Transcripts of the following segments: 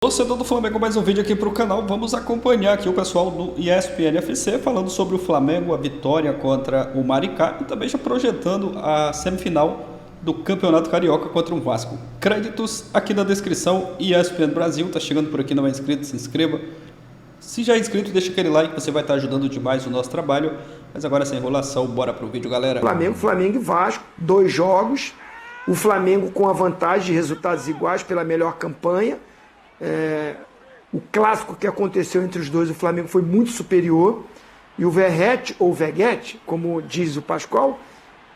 Torcedor do Flamengo, mais um vídeo aqui para o canal. Vamos acompanhar aqui o pessoal do ESPN FC falando sobre o Flamengo, a vitória contra o Maricá e também já projetando a semifinal do Campeonato Carioca contra o Vasco. Créditos aqui na descrição. ESPN Brasil, tá chegando por aqui, não é inscrito, se inscreva. Se já é inscrito, deixa aquele like, você vai estar ajudando demais o nosso trabalho. Mas agora sem enrolação, bora pro vídeo, galera. Flamengo e Vasco, 2 jogos. O Flamengo com a vantagem de resultados iguais pela melhor campanha. O clássico que aconteceu entre os dois, o Flamengo foi muito superior. E o Verrete, ou Veguete, como diz o Pascoal,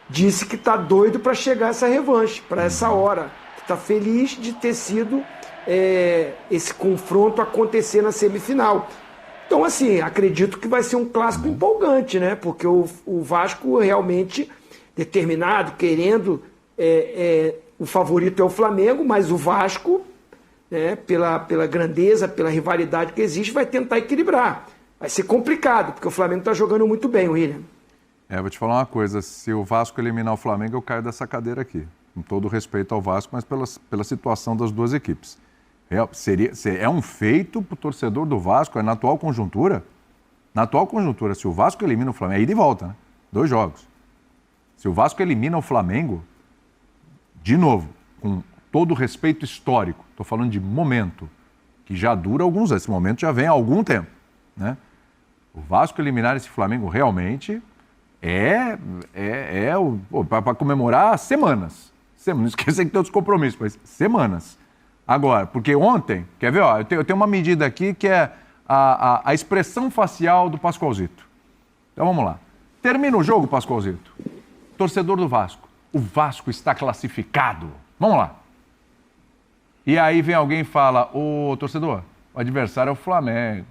disse que está doido para chegar essa revanche, para essa hora. Está feliz de ter sido esse confronto acontecer na semifinal. Então, assim, acredito que vai ser um clássico empolgante, né? Porque o Vasco realmente determinado, querendo, o favorito é o Flamengo, mas o Vasco, pela grandeza, pela rivalidade que existe, vai tentar equilibrar. Vai ser complicado, porque o Flamengo está jogando muito bem, William. Vou te falar uma coisa, se o Vasco eliminar o Flamengo, eu caio dessa cadeira aqui. Com todo respeito ao Vasco, mas pela situação das duas equipes. É um feito para o torcedor do Vasco, na atual conjuntura. Na atual conjuntura, se o Vasco elimina o Flamengo, é ida e volta, né? 2 jogos. Se o Vasco elimina o Flamengo, de novo, com todo o respeito histórico, estou falando de momento, que já dura alguns anos, esse momento já vem há algum tempo, né? O Vasco eliminar esse Flamengo realmente para comemorar semanas. Não esqueça que tem outros compromissos, mas semanas. Agora, porque ontem, quer ver, ó, eu tenho uma medida aqui que é a expressão facial do Pascoalzito. Então vamos lá. Termina o jogo, Pascoalzito. Torcedor do Vasco. O Vasco está classificado. Vamos lá. E aí vem alguém e fala, ô torcedor, o adversário é o Flamengo.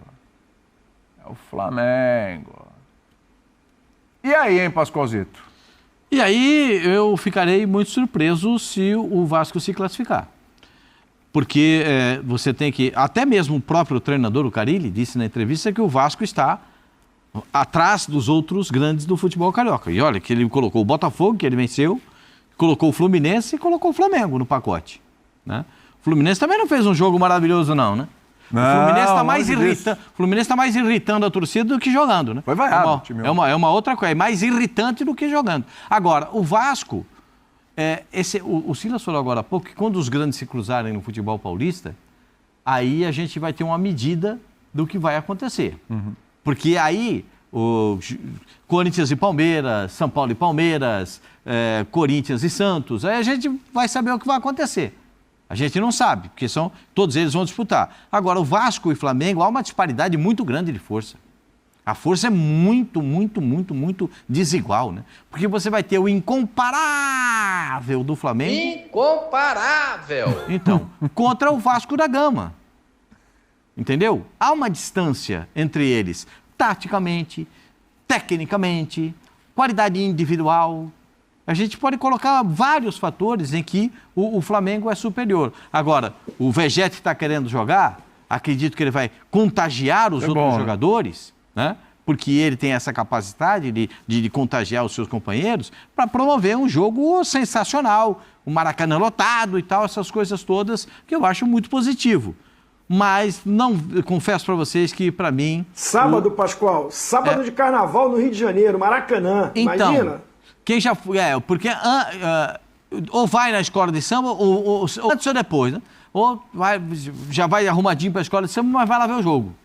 É o Flamengo. E aí, hein, Pascoalzito? E aí eu ficarei muito surpreso se o Vasco se classificar. Porque você tem que... Até mesmo o próprio treinador, o Carille, disse na entrevista que o Vasco está atrás dos outros grandes do futebol carioca. E olha, que ele colocou o Botafogo, que ele venceu, colocou o Fluminense e colocou o Flamengo no pacote, né? O Fluminense também não fez um jogo maravilhoso, não, né? Não, o Fluminense está mais irritando a torcida do que jogando, né? Foi vaiado, time. É uma outra coisa, é mais irritante do que jogando. Agora, o Vasco... o Silas falou agora há pouco que quando os grandes se cruzarem no futebol paulista, aí a gente vai ter uma medida do que vai acontecer. Uhum. Porque aí o Corinthians e Palmeiras, São Paulo e Palmeiras, Corinthians e Santos, aí a gente vai saber o que vai acontecer. A gente não sabe, porque todos eles vão disputar. Agora, o Vasco e Flamengo, há uma disparidade muito grande de força. A força é muito, muito, muito, muito desigual, né? Porque você vai ter o incomparável do Flamengo... Incomparável! Então, contra o Vasco da Gama. Entendeu? Há uma distância entre eles, taticamente, tecnicamente, qualidade individual. A gente pode colocar vários fatores em que o Flamengo é superior. Agora, o Veguete está querendo jogar, acredito que ele vai contagiar os outros jogadores... né? Porque ele tem essa capacidade de contagiar os seus companheiros para promover um jogo sensacional, o Maracanã lotado e tal, essas coisas todas que eu acho muito positivo. Mas não, confesso para vocês que para mim... Sábado, Pascoal, sábado de carnaval no Rio de Janeiro, Maracanã, então, imagina. Quem já foi, porque ou vai na escola de samba, ou antes ou depois, né? Ou já vai arrumadinho para a escola de samba, mas vai lá ver o jogo.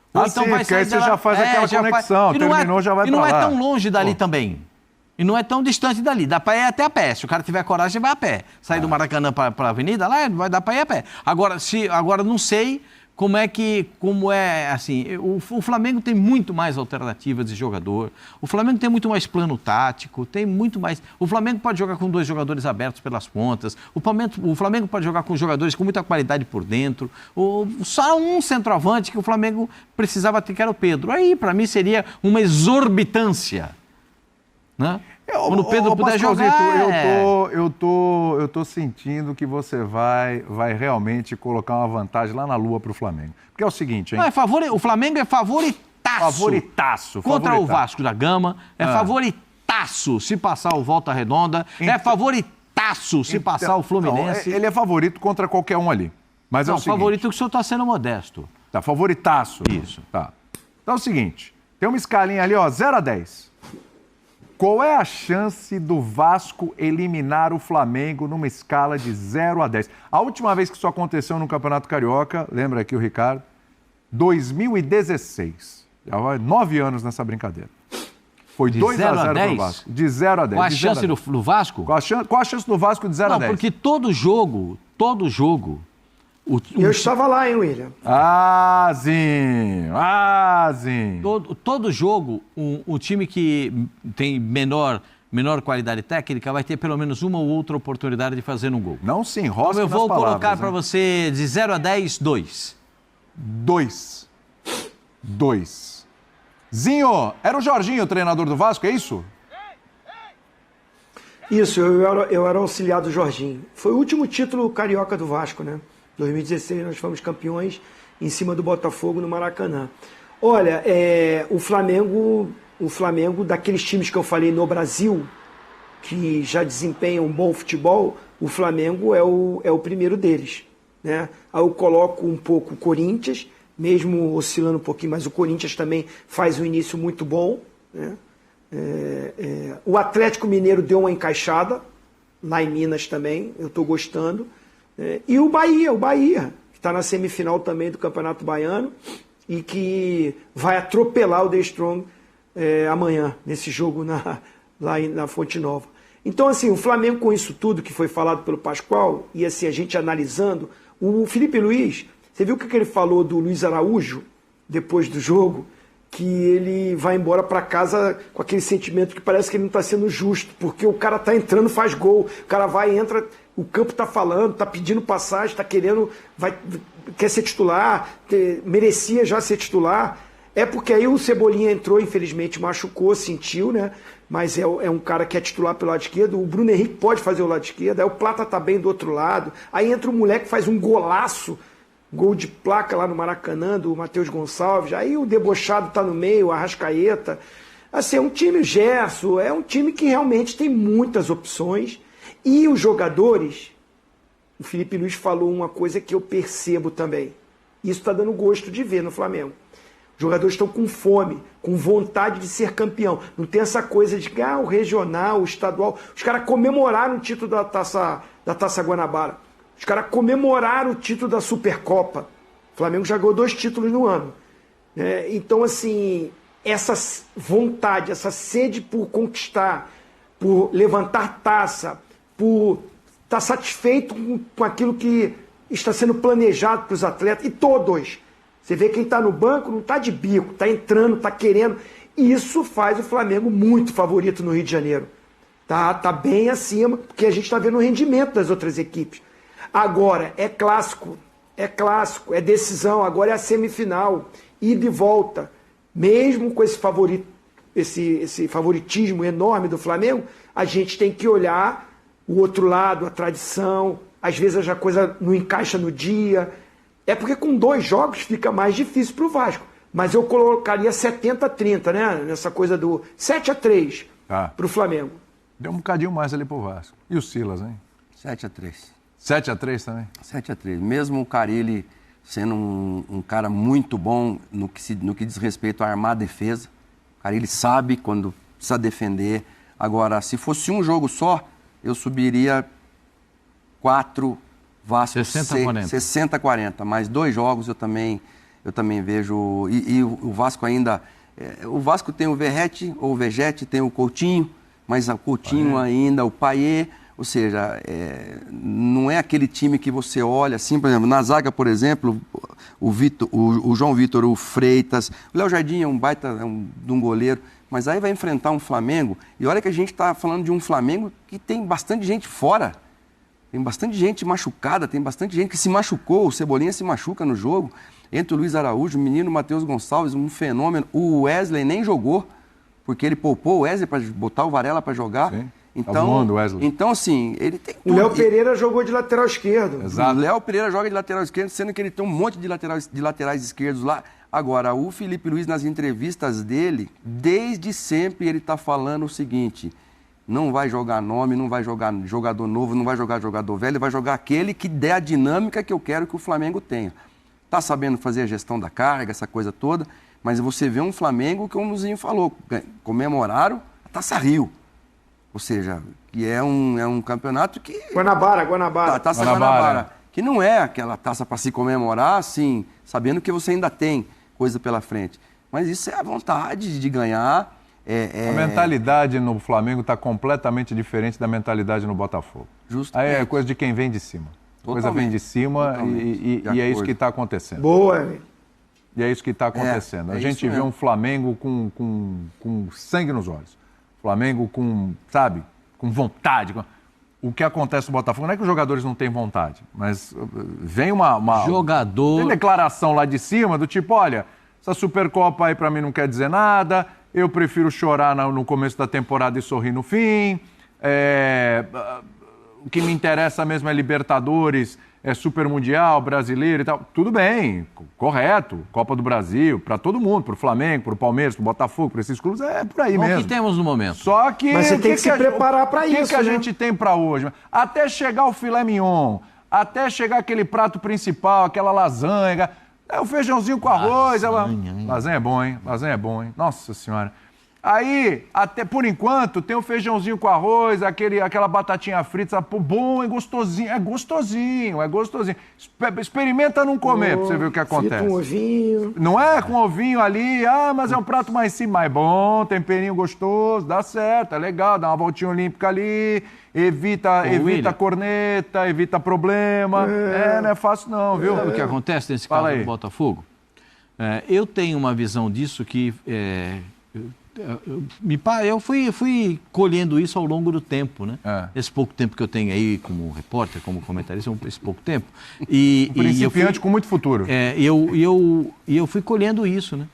Então sim, porque aí você já faz aquela conexão, terminou, já vai pra lá. E não é tão longe dali também. E não é tão distante dali. Dá pra ir até a pé. Se o cara tiver coragem, vai a pé. Sair do Maracanã pra avenida, lá vai dar pra ir a pé. Agora não sei como é assim, o Flamengo tem muito mais alternativas de jogador. O Flamengo tem muito mais plano tático, tem muito mais... O Flamengo pode jogar com 2 jogadores abertos pelas pontas. O Flamengo pode jogar com jogadores com muita qualidade por dentro. Só um centroavante que o Flamengo precisava ter, que era o Pedro. Aí, para mim, seria uma exorbitância, né? Quando o Pedro puder jogar... Eu tô sentindo que você vai realmente colocar uma vantagem lá na lua pro Flamengo. Porque é o seguinte, hein? Não, o Flamengo é favoritaço. Favoritaço. Contra o Vasco da Gama. É favoritaço se passar o Volta Redonda. É favoritaço se passar o Fluminense. Ele é favorito contra qualquer um ali. Mas é Não, o seguinte, favorito que o senhor está sendo modesto. Tá, favoritaço. Isso. Tá. Então é o seguinte, tem uma escalinha ali, ó, 0 a 10. Qual é a chance do Vasco eliminar o Flamengo numa escala de 0 a 10? A última vez que isso aconteceu no Campeonato Carioca, lembra aqui o Ricardo? 2016. Já vai 9 anos nessa brincadeira. Foi De 2 a 0 a 0 pro 10? Vasco. De 0 a 10. Qual a de 0 chance 10. do Vasco? Qual a chance do Vasco de 0 a Não, 10? porque todo jogo, Eu estava lá, hein, William? Azinho. todo jogo, o time que tem menor qualidade técnica vai ter pelo menos uma ou outra oportunidade de fazer um gol. Não se Então enrosque eu nas vou palavras, colocar para hein? você de 0 a 10, 2. 2. Zinho, era o Jorginho o treinador do Vasco, é isso? Isso, eu era auxiliar do Jorginho. Foi o último título carioca do Vasco, né? 2016 nós fomos campeões em cima do Botafogo no Maracanã. Olha, o Flamengo, daqueles times que eu falei no Brasil, que já desempenham um bom futebol, o Flamengo é o primeiro deles, né? Aí eu coloco um pouco o Corinthians, mesmo oscilando um pouquinho, mas o Corinthians também faz um início muito bom, né? O Atlético Mineiro deu uma encaixada, lá em Minas também, eu estou gostando. E o Bahia, que está na semifinal também do Campeonato Baiano e que vai atropelar o The Strong amanhã, nesse jogo lá na Fonte Nova. Então, assim, o Flamengo com isso tudo que foi falado pelo Pascoal, e assim, a gente analisando, o Felipe Luiz, você viu o que ele falou do Luiz Araújo, depois do jogo? Que ele vai embora para casa com aquele sentimento que parece que ele não está sendo justo, porque o cara tá entrando, faz gol, o cara vai, entra, o campo tá falando, tá pedindo passagem, tá querendo, quer ser titular, merecia já ser titular. É porque aí o Cebolinha entrou, infelizmente machucou, sentiu, né? Mas é um cara que é titular pelo lado esquerdo, o Bruno Henrique pode fazer o lado esquerdo, aí o Plata tá bem do outro lado, aí entra um moleque que faz um golaço, gol de placa lá no Maracanã, do Matheus Gonçalves, aí o debochado tá no meio, o Arrascaeta. Assim, é um time, o Gerson, é um time que realmente tem muitas opções. E os jogadores, o Felipe Luiz falou uma coisa que eu percebo também. Isso está dando gosto de ver no Flamengo. Os jogadores estão com fome, com vontade de ser campeão. Não tem essa coisa de o regional, o estadual. Os caras comemoraram o título da Taça Guanabara. Os caras comemoraram o título da Supercopa. O Flamengo já ganhou 2 títulos no ano. Então, assim, essa vontade, essa sede por conquistar, por levantar taça, por estar satisfeito com aquilo que está sendo planejado para os atletas, e todos. Você vê quem está no banco não está de bico, está entrando, está querendo. E isso faz o Flamengo muito favorito no Rio de Janeiro. Tá bem acima, porque a gente está vendo o rendimento das outras equipes. Agora, é clássico, é decisão, agora é a semifinal, ida e volta. Mesmo com esse favoritismo enorme do Flamengo, a gente tem que olhar o outro lado, a tradição, às vezes a coisa não encaixa no dia. É porque com 2 jogos fica mais difícil para o Vasco. Mas eu colocaria 70-30, né? Nessa coisa do 7-3 para o Flamengo. Deu um bocadinho mais ali pro Vasco. E o Silas, hein? 7-3. 7-3 também? 7-3. Mesmo o Carille sendo um cara muito bom no que diz respeito a armar a defesa. O Carille sabe quando precisa defender. Agora, se fosse um jogo só, eu subiria 4, Vasco 60-40. Mas 2 jogos eu também vejo. E o Vasco ainda... O Vasco tem o Verratti, ou o Vegete, tem o Coutinho, mas o Coutinho ainda, o Payet... Ou seja, não é aquele time que você olha assim, por exemplo, na zaga, por exemplo, o João Vitor, o Freitas, o Léo Jardim é um baita de um goleiro, mas aí vai enfrentar um Flamengo, e olha que a gente está falando de um Flamengo que tem bastante gente fora, tem bastante gente machucada, tem bastante gente que se machucou, o Cebolinha se machuca no jogo, entre o Luiz Araújo, o menino Matheus Gonçalves, um fenômeno, o Wesley nem jogou, porque ele poupou o Wesley para botar o Varela para jogar. Sim. Então, assim, ele tem tudo. O Léo Pereira jogou de lateral esquerdo. Exato. O Léo Pereira joga de lateral esquerdo, sendo que ele tem um monte de laterais esquerdos lá. Agora, o Felipe Luiz, nas entrevistas dele, desde sempre ele está falando o seguinte, não vai jogar nome, não vai jogar jogador novo, não vai jogar jogador velho, vai jogar aquele que der a dinâmica que eu quero que o Flamengo tenha. Tá sabendo fazer a gestão da carga, essa coisa toda, mas você vê um Flamengo que o Muzinho falou, comemoraram a Taça Rio. Ou seja, que é um campeonato que... Guanabara. Taça Guanabara. Que não é aquela taça para se comemorar, assim, sabendo que você ainda tem coisa pela frente. Mas isso é a vontade de ganhar. A mentalidade no Flamengo está completamente diferente da mentalidade no Botafogo. Justo. Aí é coisa de quem vem de cima. A coisa vem de cima e é isso que está acontecendo. Boa. E é isso que está acontecendo. A gente vê um Flamengo com sangue nos olhos. Flamengo com vontade. O que acontece no Botafogo não é que os jogadores não têm vontade, mas vem tem declaração lá de cima do tipo, olha, essa Supercopa aí pra mim não quer dizer nada, eu prefiro chorar no começo da temporada e sorrir no fim, o que me interessa mesmo é Libertadores, é Super Mundial, Brasileiro e tal. Tudo bem, correto, Copa do Brasil, para todo mundo, para o Flamengo, para o Palmeiras, para o Botafogo, para esses clubes, é por aí mesmo. O que temos no momento. Só que... Mas você tem que se preparar para isso, O que a gente tem para hoje? Até chegar o filé mignon, até chegar aquele prato principal, aquela lasanha, o feijãozinho com arroz... Lasanha é bom, hein? Lasanha é bom, hein? Nossa Senhora. Aí, até por enquanto, tem o feijãozinho com arroz, aquela batatinha frita, bom, é gostosinho. Experimenta não comer pra você ver o que acontece. Com ovinho. Não é com ovinho ali, mas é um prato mais simples, mas é bom, temperinho gostoso, dá certo, é legal, dá uma voltinha olímpica ali, evita corneta, evita problema. Não é fácil não, viu? Sabe o que acontece nesse caso do Botafogo? Eu tenho uma visão disso que... Eu fui colhendo isso ao longo do tempo, né? Esse pouco tempo que eu tenho aí como repórter, como comentarista, esse pouco tempo. Principiante com muito futuro. Eu fui colhendo isso, né?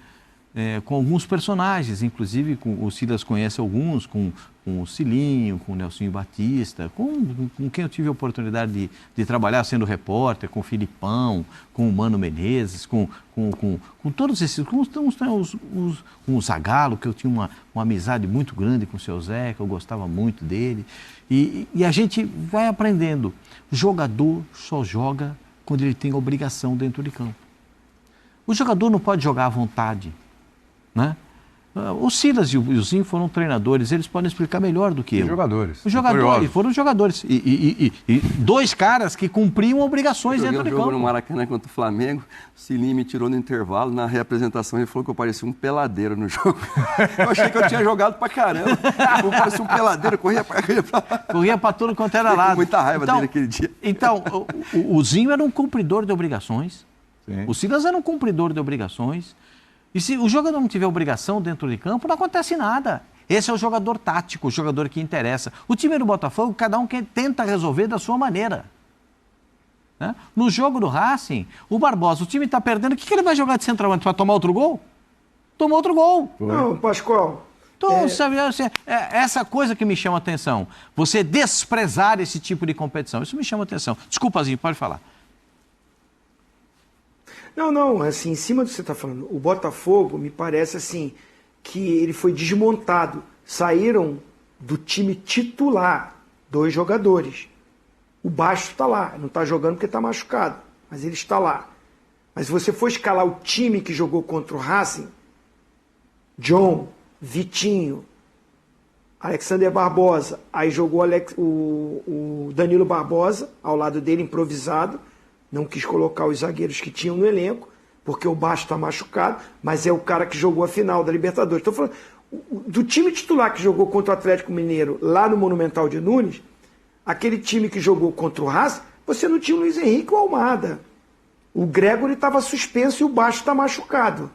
Com alguns personagens, inclusive o Silas conhece alguns, com o Cilinho, com o Nelsinho Batista, com quem eu tive a oportunidade de trabalhar sendo repórter, com o Filipão, com o Mano Menezes, com todos esses, com o Zagallo, que eu tinha uma amizade muito grande com o seu Zé, que eu gostava muito dele. E a gente vai aprendendo. O jogador só joga quando ele tem obrigação dentro de campo. O jogador não pode jogar à vontade, né? O Silas e o Zinho foram treinadores, eles podem explicar melhor do que eu. Jogadores. Os jogadores, foram jogadores. E dois caras que cumpriam obrigações dentro de campo. Eu joguei no Maracanã contra o Flamengo, o Cilinho me tirou no intervalo, na reapresentação ele falou que eu parecia um peladeiro no jogo. Eu achei que eu tinha jogado pra caramba. Eu parecia um peladeiro, corria pra lá. Corria pra tudo quanto era lado. Com muita raiva dele aquele dia. Então, o Zinho era um cumpridor de obrigações. Sim. O Silas era um cumpridor de obrigações. E se o jogador não tiver obrigação dentro de campo, não acontece nada. Esse é o jogador tático, o jogador que interessa. O time do Botafogo, cada um tenta resolver da sua maneira. Né? No jogo do Racing, o Barbosa, o time está perdendo, o que ele vai jogar de centroavante? Para tomar outro gol? Tomou outro gol. Não, Pascoal. Então, sabe, essa coisa que me chama a atenção. Você desprezar esse tipo de competição, isso me chama a atenção. Desculpa, Zinho, pode falar. Não, assim, em cima do que você está falando, o Botafogo me parece assim, que ele foi desmontado. Saíram do time titular 2 jogadores. O Baixo está lá, não está jogando porque está machucado, mas ele está lá. Mas se você for escalar o time que jogou contra o Racing, John, Vitinho, Alexander Barbosa, aí jogou o Danilo Barbosa ao lado dele, improvisado. Não quis colocar os zagueiros que tinham no elenco, porque o Baixo está machucado, mas é o cara que jogou a final da Libertadores. Estou falando do time titular que jogou contra o Atlético Mineiro lá no Monumental de Nunes, aquele time que jogou contra o Racing, você não tinha o Luiz Henrique ou o Almada. O Gregory estava suspenso e o Baixo está machucado.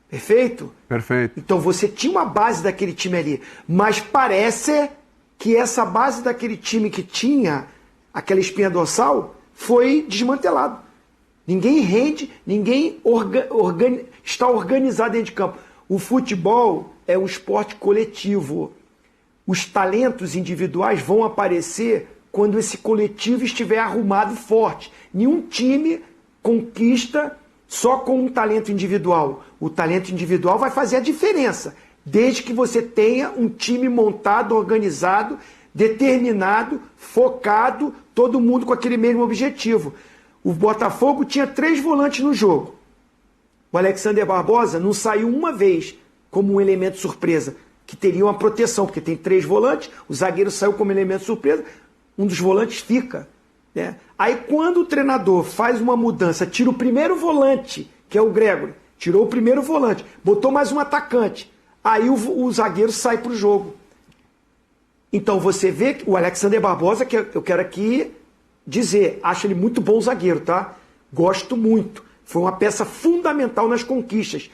Perfeito? Perfeito. Então você tinha uma base daquele time ali, mas parece que essa base daquele time que tinha aquela espinha dorsal foi desmantelado. Ninguém rende, ninguém está organizado dentro de campo. O futebol é um esporte coletivo. Os talentos individuais vão aparecer quando esse coletivo estiver arrumado e forte. Nenhum time conquista só com um talento individual. O talento individual vai fazer a diferença. desde que você tenha um time montado, organizado, determinado, focado, todo mundo com aquele mesmo objetivo. O Botafogo tinha 3 volantes no jogo. O Alexander Barbosa não saiu uma vez como um elemento surpresa, que teria uma proteção, porque tem 3 volantes, o zagueiro saiu como elemento surpresa, um dos volantes fica. Né? Aí quando o treinador faz uma mudança, tira o primeiro volante, que é o Gregory, tirou o primeiro volante, botou mais um atacante, aí o zagueiro sai para o jogo. Então você vê que o Alexander Barbosa, que eu quero aqui dizer, acho ele muito bom zagueiro, tá? Gosto muito. Foi uma peça fundamental nas conquistas.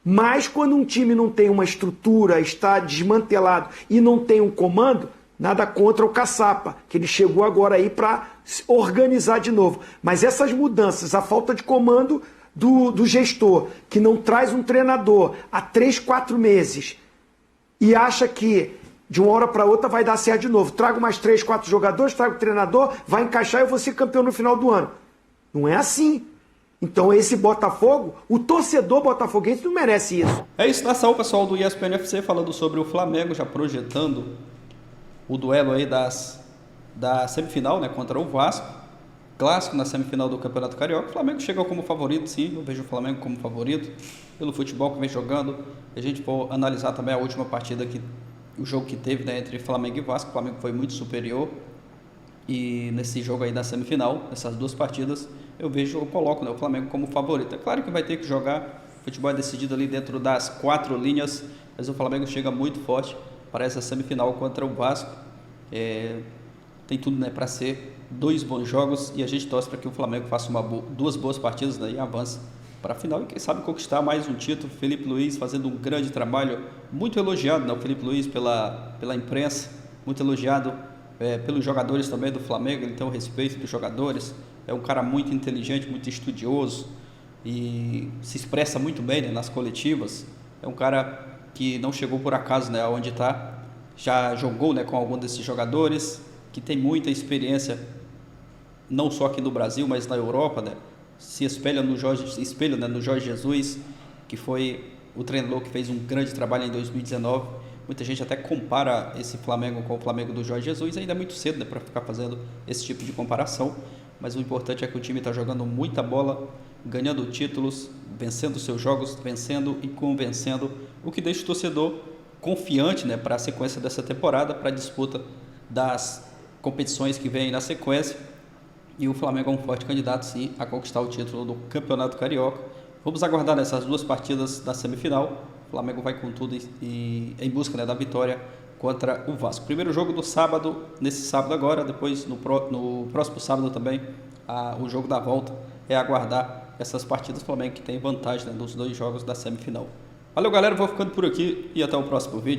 Mas quando um time não tem uma estrutura, está desmantelado e não tem um comando, nada contra o Caçapa, que ele chegou agora aí para organizar de novo. Mas essas mudanças, a falta de comando do gestor, que não traz um treinador há 3, 4 meses e acha que de uma hora para outra vai dar certo de novo. Trago mais 3, 4 jogadores, trago o treinador, vai encaixar e eu vou ser campeão no final do ano. Não é assim. Então esse Botafogo, o torcedor botafoguense não merece isso. É isso, nação, pessoal do ESPN FC falando sobre o Flamengo, já projetando o duelo aí da semifinal, né, contra o Vasco. Clássico na semifinal do Campeonato Carioca. O Flamengo chegou como favorito, sim. Eu vejo o Flamengo como favorito pelo futebol que vem jogando. A gente pode analisar também a última partida o jogo que teve, né, entre Flamengo e Vasco. O Flamengo foi muito superior e nesse jogo aí da semifinal, nessas 2 partidas, eu coloco, né, o Flamengo como favorito. É claro que vai ter que jogar, o futebol é decidido ali dentro das 4 linhas, mas o Flamengo chega muito forte para essa semifinal contra o Vasco. Tem tudo, né, para ser 2 bons jogos e a gente torce para que o Flamengo faça 2 boas partidas, né, e avance para a final e quem sabe conquistar mais um título. Felipe Luiz fazendo um grande trabalho, muito elogiado, né, o Felipe Luiz pela imprensa, muito elogiado pelos jogadores também do Flamengo. Ele tem o respeito dos jogadores, é um cara muito inteligente, muito estudioso e se expressa muito bem, né, nas coletivas. É um cara que não chegou por acaso, né, onde está, já jogou, né, com algum desses jogadores, que tem muita experiência não só aqui no Brasil, mas na Europa, né? Se espelha no Jorge Jesus, que foi o treinador que fez um grande trabalho em 2019. Muita gente até compara esse Flamengo com o Flamengo do Jorge Jesus, ainda é muito cedo, né, para ficar fazendo esse tipo de comparação, mas o importante é que o time está jogando muita bola, ganhando títulos, vencendo seus jogos, vencendo e convencendo, o que deixa o torcedor confiante, né, para a sequência dessa temporada, para a disputa das competições que vem na sequência. E o Flamengo é um forte candidato, sim, a conquistar o título do Campeonato Carioca. Vamos aguardar nessas 2 partidas da semifinal. O Flamengo vai com tudo e em busca, né, da vitória contra o Vasco. Primeiro jogo do sábado, nesse sábado agora, depois no próximo sábado também, o jogo da volta. É aguardar essas partidas do Flamengo que tem vantagem, né, dos 2 jogos da semifinal. Valeu, galera, vou ficando por aqui e até o próximo vídeo.